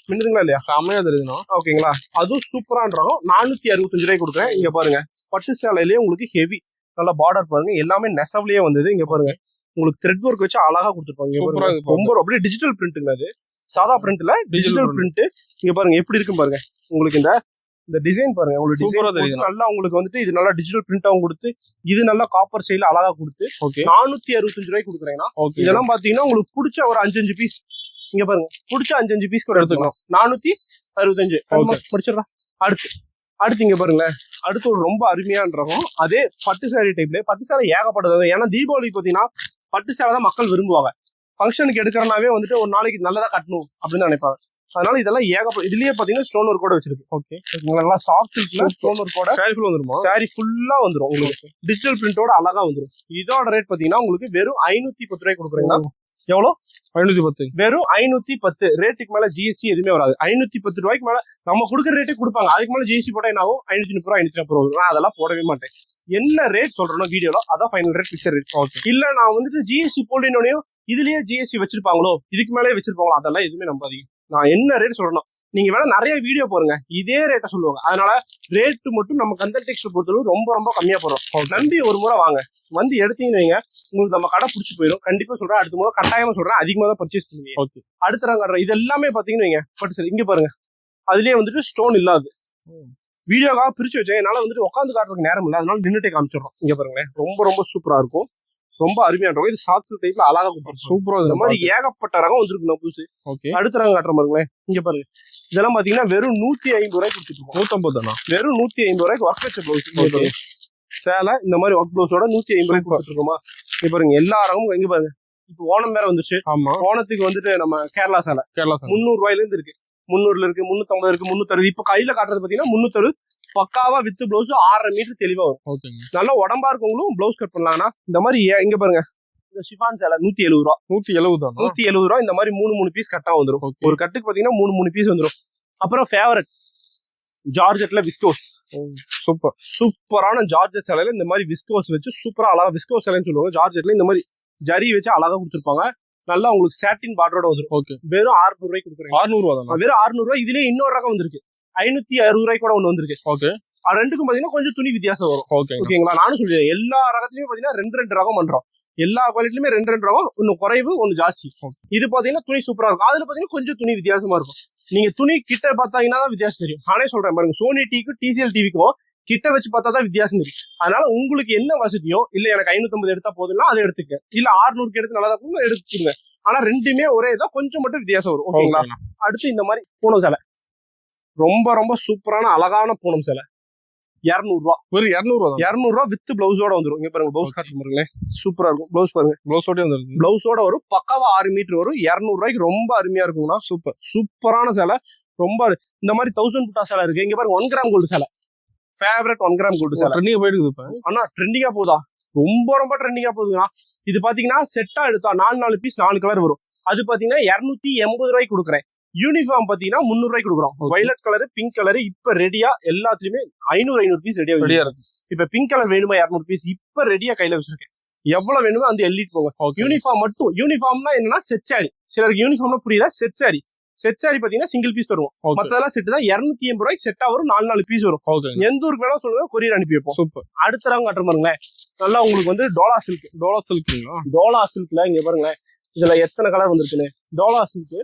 மின்னுதுங்களா இல்லையா? செமையா தெரியுதுண்ணா. ஓகேங்களா? அதுவும் சூப்பரான ரகம். 465 ரூபாய் கொடுக்குறேன். இங்க பாருங்க பட்டு சேலையிலேயே உங்களுக்கு ஹெவி நல்ல பார்டர் பாருங்க, எல்லாமே நெசவுலயே வந்தது. இங்க பாருங்க உங்களுக்கு த்ரெட் ஒர்க் வச்சு அழகா கொடுத்துருப்பாங்க. ரொம்ப அப்படியே டிஜிட்டல் பிரிண்ட்டுங்க. அது சாதா பிரிண்ட்ல டிஜிட்டல் பிரிண்ட். இங்க பாருங்க எப்படி இருக்கு பாருங்க. உங்களுக்கு இந்த டிசைன் பாருங்க, உங்களுக்கு டிசைன் நல்லா உங்களுக்கு வந்துட்டு இது நல்லா டிஜிட்டல் பிரிண்டாவும் கொடுத்து, இது நல்லா காப்பர் ஸ்டைல அழகா கொடுத்து 465 ரூபாய் கொடுக்குறேன்னா இதெல்லாம் பாத்தீங்கன்னா உங்களுக்கு பிடிச்ச ஒரு 5 பீஸ். இங்க பாருங்க பிடிச்ச 5 பீஸ் கூட எடுத்துக்கலாம். 465 முடிச்சிடலாம். அடுத்து இங்க பாருங்களேன், அடுத்து ஒரு ரொம்ப அருமையான ரகம். அதே பட்டு சேலை டைப்ல. பட்டு சேலை ஏகப்பட்டது. ஏன்னா தீபாவளி பாத்தீங்கன்னா பட்டு சேலை தான் மக்கள் விரும்புவாங்க. ஃபங்க்ஷனுக்கு எடுக்கிறனாவே வந்துட்டு ஒரு நாளைக்கு நல்லதா கட்டணும் அப்படின்னு நினைப்பாங்க. அதனால இதெல்லாம் ஏகப்பட்ட. இதுலயே பாத்தீங்கன்னா ஸ்டோன் ஒர்க் கூட வச்சிருக்கு. ஓகே, நல்லா சாஃப்ட் சில்க்ல ஸ்டோன் ஒர்க் கூட சாரி ஃபுல் வந்துருமா? சாரி ஃபுல்லா வந்துரும் உங்களுக்கு. டிஜிட்டல் பிரிண்டோட அழகா வந்துரும். இதோட ரேட் பாத்தீங்கன்னா உங்களுக்கு வெறும் 510 ரூபாய் கொடுக்குறீங்களா? எவ்வளோ? 510. வெறும் 510. ரேட்டுக்கு மேல ஜிஎஸ்டி எதுவுமே வராது. 510 ரூபாய்க்கு மேல நம்ம கொடுக்குற ரேட்டே கொடுப்பாங்க. அதுக்கு மேல ஜிஎஸ்டி போட்டா என்ன ஆகும்? 530 ரூபாய் 540 ரூபாய். நான் அதெல்லாம் போடவே மாட்டேன். என்ன ரேட் சொல்றேனோ வீடியோல அதான் ஃபைனல் ரேட், பிக்சர் ரேட். இல்ல நான் வந்துட்டு ஜிஎஸ்டி போடணும் இதுலயே ஜிஎஸ்டி வச்சிருப்பாங்களோ இதுக்கு மேலே வச்சிருப்பாங்களோ அதெல்லாம் எதுவுமே நம்பாதீங்க. நான் என்ன ரேட் சொல்றேன், நீங்க வேணா நிறைய வீடியோ பாருங்க, இதே ரேட்டை சொல்லுவாங்க. அதனால ரேட்டு மட்டும் நம்ம கந்தன் டெக்ஸ்டைல் பொறுத்தளவு ரொம்ப ரொம்ப கம்மியா போடுறோம். நம்பி ஒரு முறை வாங்க, வந்து எடுத்தீங்கன்னு வைங்க, உங்களுக்கு நம்ம கடை பிடிச்சி போயிடும். கண்டிப்பா சொல்றேன், அடுத்த முறை கட்டாயமா சொல்றேன், அதிகமா தான் பர்ச்சேஸ் பண்ணுவீங்க. அடுத்த நாங்க இது எல்லாமே பாத்தீங்கன்னு வைங்க பட்டு சரி. இங்க பாருங்க, அதுலயே வந்துட்டு ஸ்டோன் இல்லாது வீடியோக்காக பிரிச்சு வச்சேன். என்னால வந்துட்டு உட்காந்து காட்டுறதுக்கு நேரம் இல்லை, அதனால நின்னுட்டே காமிச்சிடுறோம். இங்க பாருங்களேன், ரொம்ப ரொம்ப சூப்பரா இருக்கும். ரொம்ப அருமையான ரகம். இது சாக்ஸ் டைப்ல அழகா சூப்பரா இந்த மாதிரி ஏகப்பட்ட ரகம் வந்துருக்கு புதுசு. அடுத்த ரகம் காட்டுற பாருங்களேன். இங்க பாருங்க, இதெல்லாம் பாத்தீங்கன்னா வெறும் 150 ரூபாய்க்கு கொடுத்துருக்கோம். 150 தானா? வெறும் 150 ரூபாய்க்கு ஒர்க் வச்ச பிளவுஸ் சேலை இந்த மாதிரி ஒர்க் பிளவுஸோட 150 ரூபாய்க்கு கொடுத்துருக்கோமா? இங்க பாருங்க எல்லா ரகமும். இங்க பாருங்க, இப்போ ஓணம் வேற வந்துச்சு. ஆமா, ஓணத்துக்கு வந்துட்டு நம்ம கேரளா சேலை 300 ரூபாயில இருந்து இருக்கு. 300 இருக்கு, 350 இருக்கு, 360. இப்ப கையில காட்டுறது பாத்தீங்கன்னா 360 பக்காவா வித் பிளவுஸ் 6.5 மீட்டர் தெளிவா வரும். நல்லா உடம்பா இருக்கவங்களும் பிளவுஸ் கட் பண்ணலாம்னா இந்த மாதிரி. இங்க பாருங்க, இந்த ஷிஃபான் சேலை 170 ரூபா. 170 ரூபா. இந்த மாதிரி 3 பீஸ் கட்டா வந்துரும். ஒரு கட்டுக்கு பாத்தீங்கன்னா 3 பீஸ் வந்துரும். அப்புறம் ஃபேவரட் ஜார்ஜெட்ல விஸ்கோஸ். சூப்பரான ஜார்ஜெட் சேலையில இந்த மாதிரி விஸ்கோஸ் வச்சு சூப்பரா அழகா விஸ்கோஸ் சேலைன்னு சொல்லுவாங்க. ஜார்ஜெட்ல இந்த மாதிரி ஜரி வச்சு அழகா கொடுத்துருப்பாங்க. நல்லா உங்களுக்கு சாட்டின் பார்டரோட வந்துரும். வெறும் 600 ரூபாய்க்கு கொடுக்குறேன். 600 ரூபா. வெறும் 600 ரூபாய். இதுலயே இன்னொரு ரகம் வந்திருக்கு, 560 ரூபாய்க்கு கூட ஒண்ணு வந்திருக்கு. ஓகே, ரெண்டுக்கும் பாத்தீங்கன்னா கொஞ்சம் துணி வித்தியாசம் வரும். ஓகேங்களா? நானும் சொல்லிடுறேன், எல்லா ரகத்துலயும் பாத்தீங்கன்னா 2 ரகம் பண்றோம். எல்லா குவாலிட்டிலுமே 2 ரகம், ஒன்னு குறைவு ஒன்னு ஜாஸ்தி. இது பாத்தீங்கன்னா துணி சூப்பரா இருக்கும். அதுல பாத்தீங்கன்னா கொஞ்சம் துணி வித்தியாசமா இருக்கும். நீங்க துணி கிட்ட பாத்தீங்கன்னா தான் வித்தியாசம் தெரியும். நானே சொல்றேன் பாருங்க, சோனி டிவிக்கும் டிசிஎல் டிவிக்கும் கிட்ட வச்சு பார்த்தா தான் வித்தியாசம் தெரியும். அதனால உங்களுக்கு என்ன வசதியோ, இல்ல எனக்கு 550 எடுத்தா போதும்னா அதை எடுத்துக்க, இல்ல 600 எடுத்து நல்லா தான் எடுத்துக்கோங்க. ஆனா ரெண்டுமே ஒரே தான், கொஞ்சம் மட்டும் வித்தியாசம் வரும். ஓகேங்களா? அடுத்து இந்த மாதிரி பூனம் சேலை, ரொம்ப ரொம்ப சூப்பரான அழகான பூனம் சேலை 200 ரூபா. வெறும் 200 ரூபா வித் பிளவுஸோட வந்துடும். இங்க பாருங்க, பிளவுஸ் காட்டு பாருங்களேன், சூப்பரா இருக்கும். பிளவுஸ் பாருங்க, பிளவுஸோட வரும். பக்காவா 6 மீட்டர் வரும். 200 ரூபாய்க்கு ரொம்ப அருமையா இருக்கும்னா சூப்பரான சேலை. ரொம்ப இந்த மாதிரி 1000 புட்டா சேலை இருக்கு. இங்க பாருங்க, 1 கிராம் கோல்டு சேலை, ஃபேவரட் 1 கிராம் கோல்டு சேலை ட்ரெண்டிங்கா போயிடுது. ஆனா ட்ரெண்டிங்கா போதா, ரொம்ப ரொம்ப ட்ரெண்டிங்கா போகுதுண்ணா. இது பாத்தீங்கன்னா செட்டா எடுத்தா 4 பீஸ் 4 கலர் வரும். அது பாத்தீங்கன்னா 280 ரூபாய்க்கு கொடுக்குறேன். யூனிஃபார்ம் பாத்தீங்கன்னா 300 ரூபாய்க்கு கொடுக்குறோம். வயலட் கலர், பிங்க் கலர் இப்ப ரெடியா எல்லாத்துலயுமே 500 பீஸ் ரெடியா இருக்கு. இப்ப பிங்க் கலர் வேணுமா 200 பீஸ் இப்ப ரெடியா கையில வச்சிருக்கேன். எவ்வளவு வேணுமோ அந்த எல்லிட்டு போங்க. யூனிஃபார்ம் மட்டும், யூனிஃபார்ம்னா என்னன்னா செட் சாரி. சிலருக்கு யூனிஃபார்ம்னா புரியல, செட் சாரி. செட் சாரி பாத்தீங்கன்னா சிங்கிள் பீஸ் தருவோம். மத்ததெல்லாம் செட் தான். 280 ரூபாய்க்கு செட்டா வரும். 4 பீஸ் வரும். எந்த ஊருக்கு வேணா சொல்லுங்க, கொரியர் அனுப்பி வைப்போம். சூப்பர். அடுத்த ரகம் காட்டுற பாருங்களேன், நல்லா உங்களுக்கு வந்து டோலா சில்க்ல இங்க பாருங்களேன், இதுல எத்தனை கலர் வந்துருக்குன்னு. டோலா சில்க்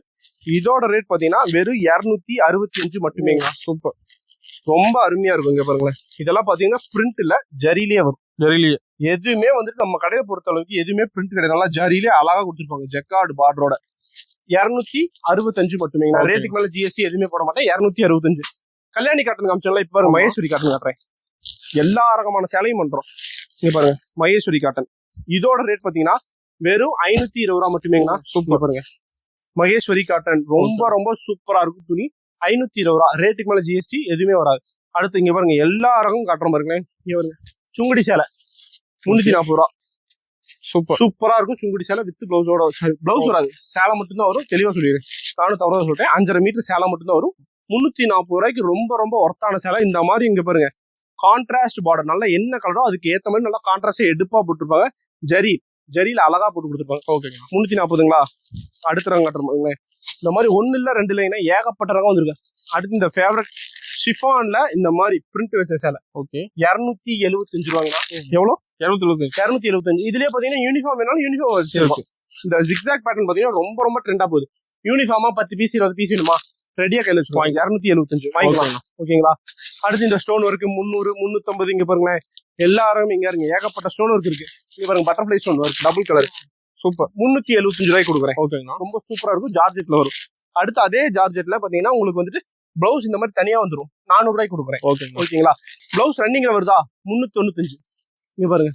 இதோட ரேட் பாத்தீங்கன்னா வெறும் 265 மட்டுமேங்களா. சூப்பர், ரொம்ப அருமையா இருக்கும். இங்க பாருங்களேன், இதெல்லாம் பாத்தீங்கன்னா பிரிண்ட் இல்ல, ஜரிலேயே வரும். எதுவுமே வந்துட்டு நம்ம கடையை பொறுத்த அளவுக்கு எதுவுமே பிரிண்ட் கிடையாது. நல்லா ஜரிலேயே அழகா கொடுத்துருப்பாங்க, ஜக்கார்டு பார்டரோட. 265 மட்டுமேங்களா. ரேட்டுக்கு மேல ஜிஎஸ்டி எதுவுமே போட மாட்டேன். 265. கல்யாணி காட்டன் காமிச்சோம்ல, இப்ப பாருங்க மகேஸ்வரி காட்டன் காட்டுறேன். எல்லா ரகமான சேலையும் பண்றோம். இங்க பாருங்க, மகேஸ்வரி காட்டன். இதோட ரேட் பாத்தீங்கன்னா வெறும் 520 ரூபா மட்டுமேங்கண்ணா. சூப்பர் பாருங்க, மகேஸ்வரி காட்டன் ரொம்ப ரொம்ப சூப்பரா இருக்கும் துணி. 520 ரூபா, ரேட்டுக்கு மேல ஜிஎஸ்டி எதுவுமே வராது. அடுத்து இங்க பாருங்க எல்லா ரகமும் காட்டுறோம் பாருங்களேன். இங்க பாருங்க சுங்குடி சேலை 340 ரூபா. சூப்பரா இருக்கும் சுங்குடி சேலை வித் பிளவுஸோட. பிளவுஸ் வராது, சேலை மட்டும்தான் வரும். தெளிவா சொல்லிடுறேன், நானும் தவறா சொல்லிட்டேன். 5.5 மீட்டர் சேலை மட்டும்தான் வரும். 340 ரூபாய்க்கு ரொம்ப ரொம்ப ஒர்த்தான சேலை. இந்த மாதிரி இங்க பாருங்க கான்ட்ராஸ்ட் பார்டர், நல்லா என்ன கலரோ அதுக்கு ஏத்த மாதிரி நல்லா கான்ட்ராஸ்ட் எடுப்பா போட்டுருப்பாங்க. ஜரியில அழகா போட்டு கொடுத்துருப்பாங்க. ஓகேங்க, 340ங்களா. அடுத்த ரகம் காட்டுறோம். இந்த மாதிரி 1 இல்ல 2 இல்லைன்னா ஏகப்பட்ட ரகம் வந்துருக்கு. அடுத்து இந்த ஃபேவரட் ஷிஃபான்ல இந்த மாதிரி பிரிண்ட் வச்ச சேலை. ஓகே, 275 ரூபாங்கண்ணா. எவ்வளவு? 275. இதுலயே பாத்தீங்கன்னா யூனிஃபார்ம் வேணாலும் யூனிஃபார்ம் வச்சிருக்கோம். இந்த ஜிக்ஸாக் பேட்டர்ன் பாத்தீங்கன்னா ரொம்ப ரொம்ப ட்ரெண்டா போகுது. யூனிஃபார்மா 10 பீஸ் 20 பீஸ் வேணுமா, ரெடியா கையில வச்சுக்கோங்க. 275 வாங்கிக்கலாம். ஓகேங்களா. அடுத்து இந்த ஸ்டோன் ஒர்க் 300 350. இங்க பாருங்களேன் எல்லாரும் இங்க இருங்க ஏகப்பட்ட ஸ்டோன் ஒர்க் இருக்கு. இங்க பாருங்க butterfly stone work double colour super. 375 ரூபாய்க்கு கொடுக்குறேன். ஓகேங்களா, ரொம்ப சூப்பரா இருக்கும். ஜார்ஜெட்ல வரும். அடுத்து அதே ஜார்ஜெட்ல பாத்தீங்கன்னா உங்களுக்கு வந்துட்டு பிளவுஸ் இந்த மாதிரி தனியா வந்துடும். 400 ரூபாய்க்கு கொடுக்குறேன். ஓகேங்களா. பிளவுஸ் ரன்னிங்ல வருதா 395. இங்க பாருங்க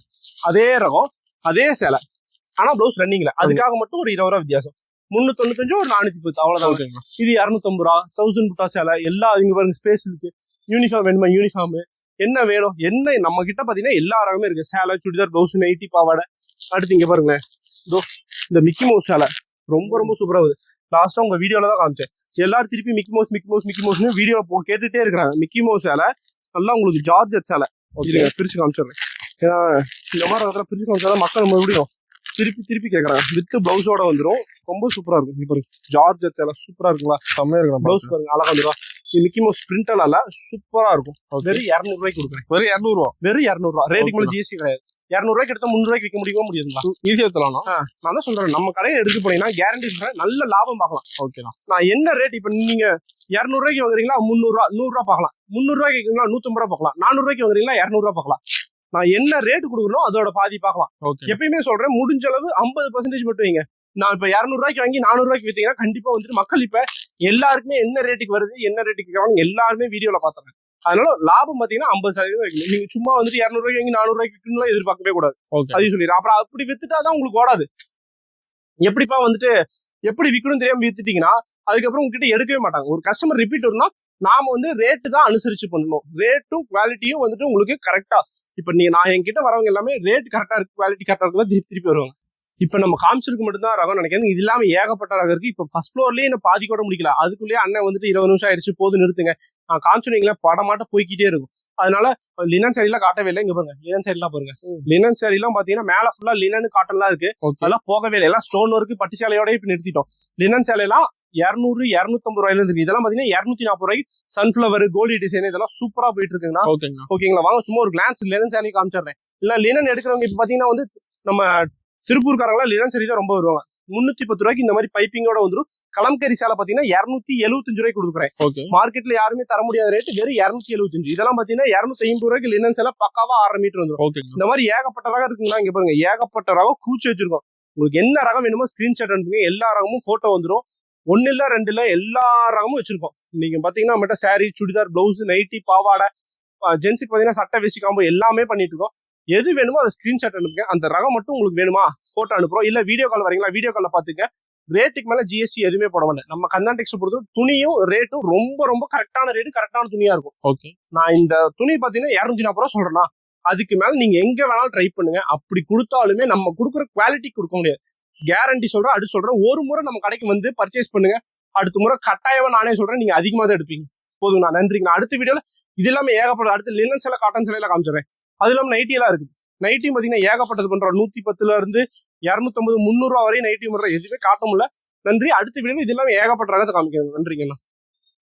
அதே ரகம் அதே சேலை, ஆனா பிளவுஸ் ரன்னிங்ல. அதுக்காக மட்டும் ஒரு 20 ரூபா வித்தியாசம். 395 ஒரு 410 அவ்வளவுதான். ஓகேங்களா. இது 250 ரூபா 1000 புட்டா சேலை எல்லா. இங்க பாருங்க ஸ்பேஸ் இருக்கு. யூனிஃபார்ம் வேணுமா யூனிஃபார்ம், என்ன வேணும் என்ன நம்ம கிட்ட பாத்தீங்கன்னா எல்லா ரகமே இருக்கு. சேலை, சுடிதார், பிளவுஸ், நைட்டி, பாவாடை. அடுத்து இங்க பாருங்களேன் இந்த மிக்கி மவுஸ் சேலை ரொம்ப ரொம்ப சூப்பரா வருது. லாஸ்டா உங்க வீடியோல தான் காமிச்சேன். எல்லாரும் திருப்பி மிக்கி மவுஸ் வீடியோ கேட்டுட்டே இருக்கிறாங்க. மிக்கி மவுஸ் சேலை நல்லா உங்களுக்கு ஜார்ஜெட் சேலை. பிரிச்சு காமிச்சிடுறேன். ஏன்னா இந்த மாதிரி இடத்துல பிரிச்சு காமிச்சாதான் மக்கள் மறுபடியும் திருப்பி கேட்கறாங்க. வித் பிளவுஸோட வந்துடும். ரொம்ப சூப்பரா இருக்கும். இப்போ ஜார்ஜெட் சேலை சூப்பரா இருக்குங்களா, செம்மையா இருக்கும். பிளவுஸ் பாருங்க அழகா வந்துடும். மிக்கி மவுஸ் பிரிண்டலால சூப்பரா இருக்கும். வெறும் 200 ரூபாய்க்கு கொடுக்குறேன். வெறும் 200 ரூபா. வெறும் 200 ரூபா. ரேட்டுக்கு மேல ஜிஎஸ்டி கிடையாது. 200 ரூபாய்க்கு எடுத்தா 300 ரூபாய்க்கு விற்க முடியுங்களா? ஈஸியா எடுத்துலாம். நான் தான் சொல்றேன், நம்ம கடையை எடுத்து போனீங்கன்னா கேரண்டி நல்ல லாபம் பார்க்கலாம். ஓகேண்ணா. நான் என்ன ரேட் இப்ப நீங்க 200 ரூபாய்க்கு வாங்குறீங்களா 300 ரூபா 100 ரூபா பார்க்கலாம். 300 ரூபாய்க்கு வாங்குறீங்களா 150 ரூபா பார்க்கலாம். 400 ரூபாய்க்கு வாங்குறீங்களா 200 ரூபா பார்க்கலாம். நான் என்ன ரேட் கொடுக்கணும் அதோட பாதி பார்க்கலாம். எப்பயுமே சொல்றேன், முடிஞ்ச அளவு 50% மட்டும் வைங்க. நான் இப்ப 200 ரூபாய்க்கு வாங்கி 400 ரூபாய்க்கு வித்தீங்கன்னா கண்டிப்பா வந்துட்டு மக்கள் இப்ப எல்லாருக்குமே என்ன ரேட்டுக்கு வருது என்ன ரேட்டுக்கு எல்லாருமே வீடியோல பாத்துறாங்க. அதனால லாபம் பாத்தீங்கன்னா 50% வைக்கணும். நீங்க சும்மா வந்துட்டு 200 ரூபாய்க்கு வாங்கி 400 ரூபாய்க்கு விற்கணும் எதிர்பார்க்கவே கூடாது. அதையும் சொல்லிடுறேன். அப்புறம் அப்படி வித்துட்டாதான் உங்களுக்கு ஓடாது. எப்படிப்பா வந்துட்டு எப்படி விற்கணும் தெரியாம வித்துட்டீங்கன்னா அதுக்கப்புறம் உங்ககிட்ட எடுக்கவே மாட்டாங்க. ஒரு கஸ்டமர் ரிப்பீட் வரும்னா நாம வந்து ரேட்டு தான் அனுசரிச்சு பண்ணணும். ரேட்டும் குவாலிட்டியும் வந்துட்டு உங்களுக்கு கரெக்டா. இப்ப நான் என்கிட்ட வரவங்க எல்லாமே ரேட் கரெக்டா இருக்கு குவாலிட்டி கரெக்டா இருக்கு திருப்பி வருவாங்க. இப்ப நம்ம காமிச்சிருக்கு மட்டும் தான் ரகம் நினைக்கிறேன். இது இல்லாம ஏகப்பட்ட ரகம் இருக்கு. இப்ப ஃபர்ஸ்ட் ஃப்ளோர்லயே என்ன பாதி கூட முடிக்கல. அதுக்குள்ளேயே அண்ணன் வந்துட்டு 20 நிமிஷம் ஆயிடுச்சு போது நிறுத்துங்க. நான் காமிச்சுனீங்களா படமாட்ட போய்கிட்டே இருக்கும். அதனால லினன் சாரி எல்லாம் காட்டவே இல்லை. இங்க பாருங்க லினன் சாரி எல்லாம் பாருங்க. லினன் சாரி எல்லாம் பாத்தீங்கன்னா மேல ஃபுல்லா லினன் காட்டன் எல்லாம் இருக்கு. அதெல்லாம் போகவே இல்லை. எல்லாம் ஸ்டோன் ஒர்க் பட்டு சேலையோட இப்ப நிறுத்திட்டோம். லினன் சேலை எல்லாம் 200 250 ரூபாயில இருக்கு. இதெல்லாம் பாத்தீங்கன்னா 240 ரூபாய்க்கு சன்ஃபிளவர் கோல்டி டிசைன் இதெல்லாம் சூப்பரா போயிட்டு இருக்குங்கண்ணா. ஓகேங்களா. வாங்க சும்மா ஒரு கிளான்ஸ் லினன் சாரி காமிச்சிடுறேன். இல்ல லினன் எடுக்கிறவங்க இப்ப பாத்தீங்கன்னா வந்து நம்ம திருப்பூர்காரங்களா லினன் சாரி தான் ரொம்ப வருவாங்க. 310 ரூபாய்க்கு இந்த மாதிரி பைப்பிங்கோட வந்துடும். கலம்கரி சேலை பாத்தீங்கன்னா 275 ரூபாய்க்கு கொடுக்குறேன். மார்க்கெட்ல யாருமே தர முடியாத ரேட் வெறும் 275. இதெல்லாம் பாத்தீங்கன்னா 250 ரூபாய்க்கு லினன் சேலை பக்காவா 1/2 மீட்டர் வந்துடும். இந்த மாதிரி ஏகப்பட்ட ரகம் இருக்குங்களா. இங்க பாருங்க ஏகப்பட்ட ரகம் கூச்சி வச்சிருக்கோம். உங்களுக்கு என்ன ரகம் வேணுமோ ஸ்கிரீன்ஷாட் அனுப்புங்க. எல்லா ரகமும் போட்டோ வந்துடும். 1 இல்ல 2 இல்ல எல்லா ரகமும் வச்சிருக்கோம். நீங்க பாத்தீங்கன்னா நம்மகிட்ட சாரி, சுடிதார், பிளவுஸ், நைட்டி, பாவாடை, ஜென்ஸுக்கு பாத்தீங்கன்னா சட்டை, வேஷ்டி, காம்போ எல்லாமே பண்ணிட்டு இருக்கோம். எது வேணுமோ அதை ஸ்கிரீன்ஷாட் அனுப்புங்க. அந்த ரகம் மட்டும் உங்களுக்கு வேணுமா போட்டோ அனுப்புறோம். இல்ல வீடியோ கால் வரீங்களா வீடியோ கால்ல பாத்துங்க. ரேட்டுக்கு மேல ஜிஎஸ்டி எதுவுமே போட மாட்டேன். நம்ம கந்தான டெக்ஸ்ட் பொறுத்த துணியும் ரேட்டும் ரொம்ப ரொம்ப கரெக்டான ரேட்டு கரெக்டான துணியா இருக்கும். நான் இந்த துணி பாத்தீங்கன்னா 240 ரூபா சொல்றேன்னா அதுக்கு மேல நீங்க எங்க வேணாலும் ட்ரை பண்ணுங்க. அப்படி கொடுத்தாலுமே நம்ம கொடுக்குற குவாலிட்டி கொடுக்க முடியாது. கேரண்டி சொல்றேன். அடுத்து சொல்றேன், ஒரு முறை நம்ம கடைக்கு வந்து பர்ச்சேஸ் பண்ணுங்க. அடுத்த முறை கட்டாயமா நானே சொல்றேன் நீங்க அதிகமா தான் எடுப்பீங்க. போதுங்களா, நன்றிங்க. அடுத்த வீடியோல இது இல்லாம ஏகப்பட்ட அடுத்து லினன் சேலை காட்டன் சேலையில காமிச்சிடுறேன். அது இல்லாம நைட்டி எல்லாம் இருக்குது. நைட்டியும் பாத்தீங்கன்னா ஏகப்பட்டது பண்றோம். 110ல இருந்து 250 300 ரூபா வரையும் நைட்டி பண்றோம். எதுவுமே காட்ட முடியல. நன்றி. அடுத்த வீடியோ இது இல்லாம ஏகப்பட்ட ரகத்தை காமிக்கிறேன். நன்றிங்கண்ணா.